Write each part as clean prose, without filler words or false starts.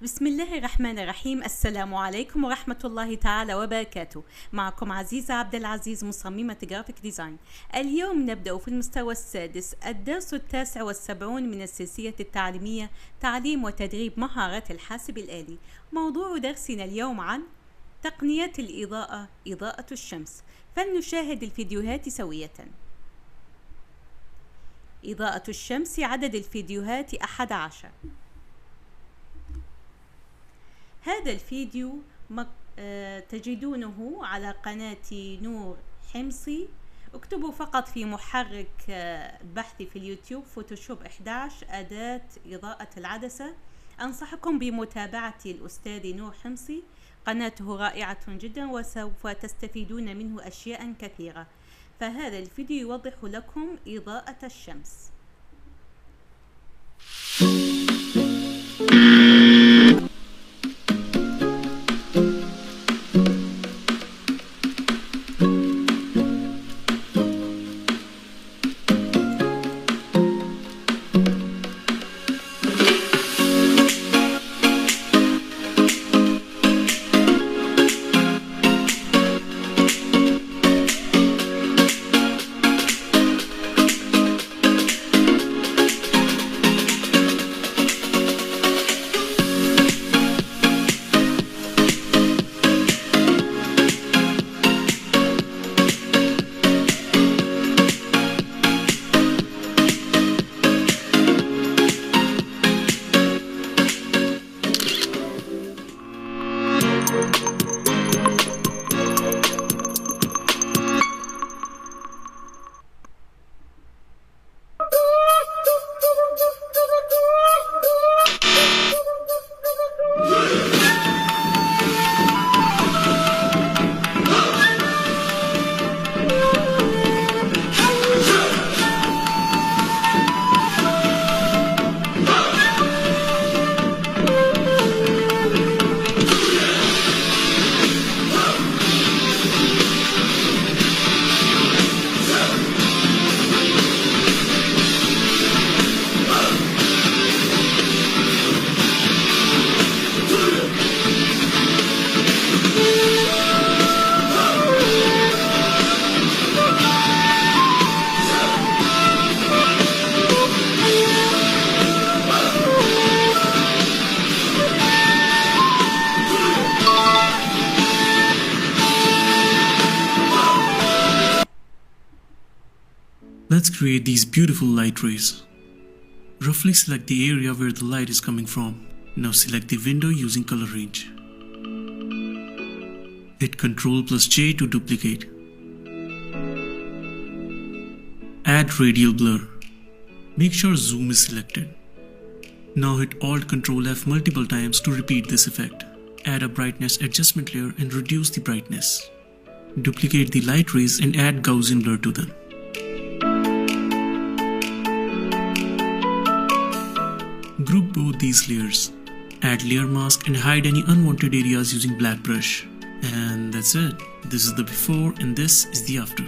بسم الله الرحمن الرحيم. السلام عليكم ورحمة الله تعالى وبركاته. معكم عزيزة عبد العزيز، مصممة جرافيك ديزاين. اليوم نبدأ في المستوى السادس، الدرس 79 من السلسلة التعليمية تعليم وتدريب مهارات الحاسب الآلي. موضوع درسنا اليوم عن تقنيات الإضاءة، إضاءة الشمس. فلنشاهد الفيديوهات سوية. إضاءة الشمس، عدد الفيديوهات 11. هذا الفيديو تجدونه على قناة نور حمصي. اكتبوا فقط في محرك البحث في اليوتيوب فوتوشوب 11 أداة إضاءة العدسة. أنصحكم بمتابعة الأستاذ نور حمصي، قناته رائعة جدا وسوف تستفيدون منه أشياء كثيرة. فهذا الفيديو يوضح لكم إضاءة الشمس. Let's create these beautiful light rays. Roughly select the area where the light is coming from. Now select the window using color range. Hit Ctrl+J to duplicate. Add radial blur. Make sure zoom is selected. Now hit Alt+Ctrl+F multiple times to repeat this effect. Add a brightness adjustment layer and reduce the brightness. Duplicate the light rays and add Gaussian blur to them. Group both these layers. Add layer mask and hide any unwanted areas using black brush. And that's it. This is the before and this is the after.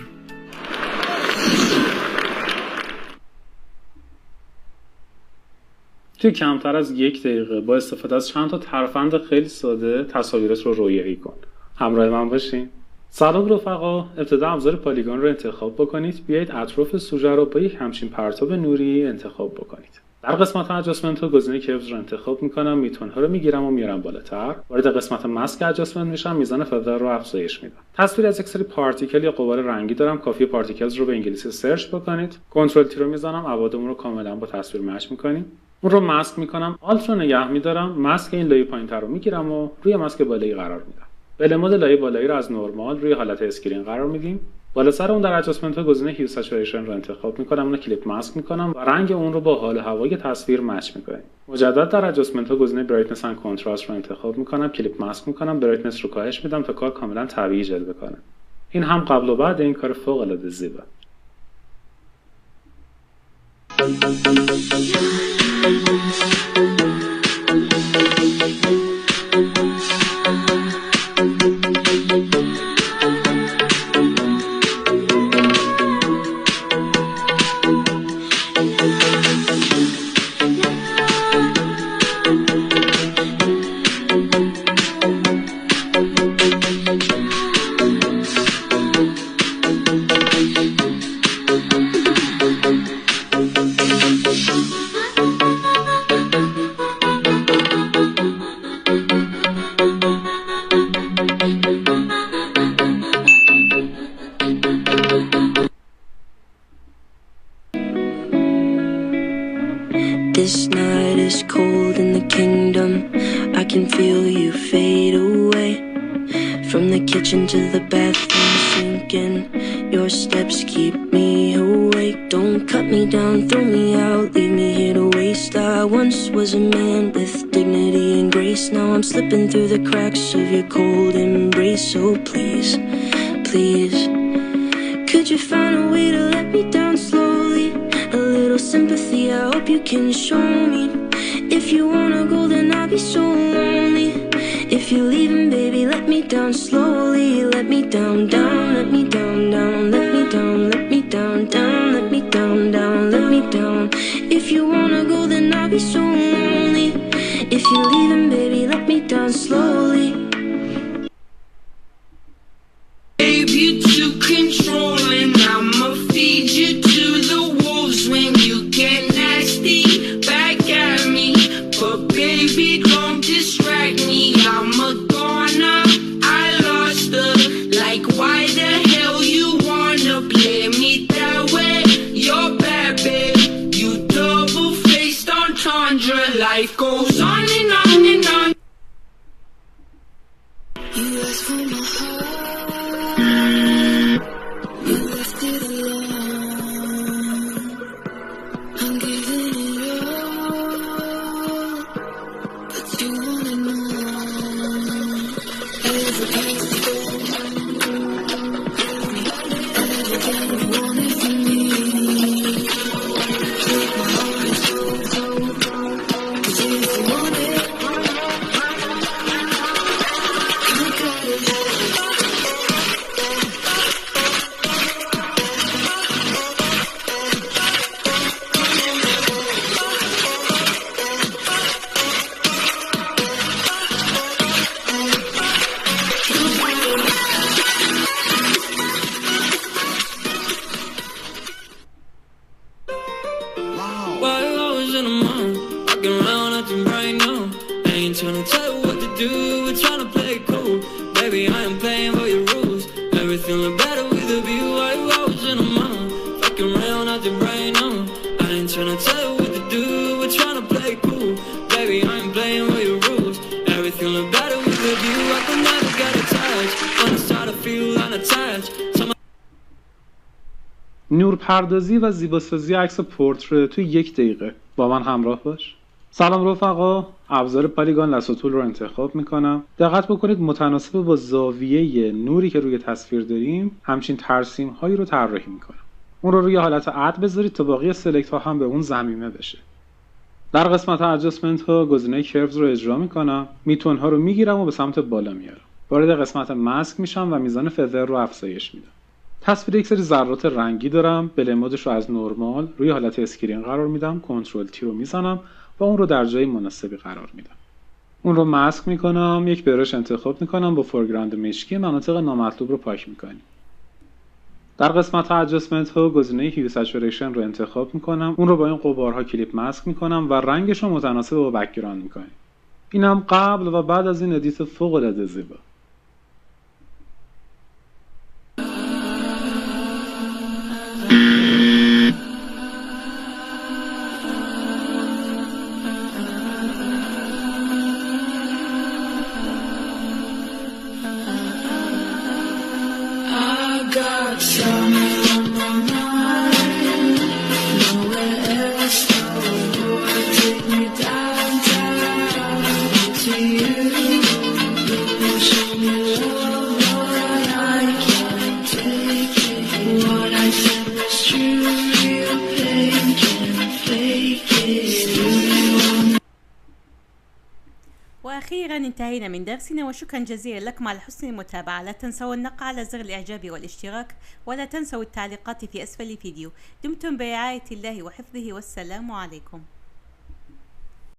توی کمتر از 1 دقیقه با استفاده از چند تا ترفند خیلی ساده تصاویرت رو رویایی کن. همراه من باشین. سلام رفقا، ابتدا ابزار پلیگون رو انتخاب بکنید. بیایید اطراف سوژه رو با یک همچین پرتاب نوری انتخاب بکنید. در قسمت ادجاستمنت گزینه کیوز رو انتخاب میکنم، میتون ها رو میگیرم و میارم بالاتر. وارد قسمت ماسک ادجاستمنت میشم، میزان فلتر رو افزایش میدم. تصویر از یک سری پارتیکل یا غبار رنگی دارم، کافیه پارتیکلز رو به انگلیسی سرچ بکنید. کنترل تی رو میزنم، ابعادمون رو کاملا با تصویر مچ میکنیم. اون رو ماسک میکنم، آلت رو نگه میدارم، ماسک این لایه پایینتر رو میگیرم و روی ماسک بالایی قرار میدم. بله مود لایه بالایی رو از نورمال روی حالت اسکرین قرار میدیم. بالا سر اون در ادجاستمنت ها گزینه هیو سچوریشن رو انتخاب میکنم، اون رو کلیپ ماسک میکنم و رنگ اون رو با حال هوای تصویر مچ میکنیم. مجدد در ادجاستمنت ها گزینه برایتنس اند کنتراست رو انتخاب میکنم، کلیپ ماسک میکنم، برایتنس رو کاهش میدم تا کار کاملا طبیعی جلوه کنه. این هم قبل و بعد این کار فوق العاده زیبا. freedom. I can feel you fade away. From the kitchen to the bathroom sinking, your steps keep me awake. Don't cut me down, throw me out, leave me here to waste. I once was a man with dignity and grace. Now I'm slipping through the cracks of your cold embrace. So please, please, could you find a way to let me down slowly? A little sympathy, I hope you can show me. If you wanna go, then I'll be so lonely. If you're leaving, baby, let me down slowly. Let me down, down, let me down, down, let me down, let me down, down, let me down, down, let me down. If you wanna go, then I'll be so lonely. If you're leaving, baby, let me down slowly. Babe, you too controlling. I'ma feed you to the wolves when you get nasty back at me. But baby, don't distract me. I'm a goner. I lost her. Like, why the hell you wanna play me that way? You're bad, babe. You double-faced entendre. Life goes on and on and on. You asked for my heart. You left it alone. I'm giving it all, but you wanna know. Everything you wanted from me. Take my heart and soul, 'cause if you want it, you got it. While I was in a mind, walking around acting right now. I ain't tryna tell you what to do, we're tryna play it cool. Baby, I am playing by your rules. Everything look better with a view. While I was in a mind, walking around acting right now. I ain't tryna tell you what to do, we're tryna play it cool. Baby, I am playing by your rules. Everything look better with a view. I can never get attached. When I start to feel unattached. نورپردازی و زیباسازی عکس پورتره توی 1 دقیقه. با من همراه باش. سلام رفقا، ابزار پالیگون لاسو تول رو انتخاب میکنم. دقت بکنید متناسب با زاویه نوری که روی تصویر داریم همچین ترسیم هایی رو طراحی میکنم. اون رو روی حالت اد بذارید تا باقی سلکت ها هم به اون ضمیمه بشه. در قسمت ادجاستمنت ها گزینه کروز رو اجرا میکنم. میتون ها رو میگیرم و به سمت بالا میارم. وارد قسمت ماسک میشم و میزان فدر رو افزایش میدم. تصویر یک سری ذرات رنگی دارم. بل مودش رو از نرمال روی حالت اسکرین قرار میدم. کنترل تی رو میزنم و اون رو در جای مناسبی قرار میدم. اون رو ماسک میکنم. یک برش انتخاب میکنم با فورگراند مشکی. مناطق نامطلوب رو پاک میکنیم. در قسمت ادجاستمنت ها گزینه هیو سچوریشن رو انتخاب میکنم. اون رو با این غبارها کلیپ ماسک میکنم و رنگش رو متناسب با بک‌گراند میکنیم. اینم قبل و بعد از این ادیت فوق العاده زیبا. Got something on my mind, nowhere else to go. Take me down, down to you. You show me love, Lord, I can't take it. What I said was true, real pain can't fake it. وأخيرا انتهينا من درسنا، وشكرا جزيلا لكم على حسن المتابعة. لا تنسوا النقر على زر الإعجاب والاشتراك، ولا تنسوا التعليقات في أسفل الفيديو. دمتم برعاية الله وحفظه، والسلام عليكم.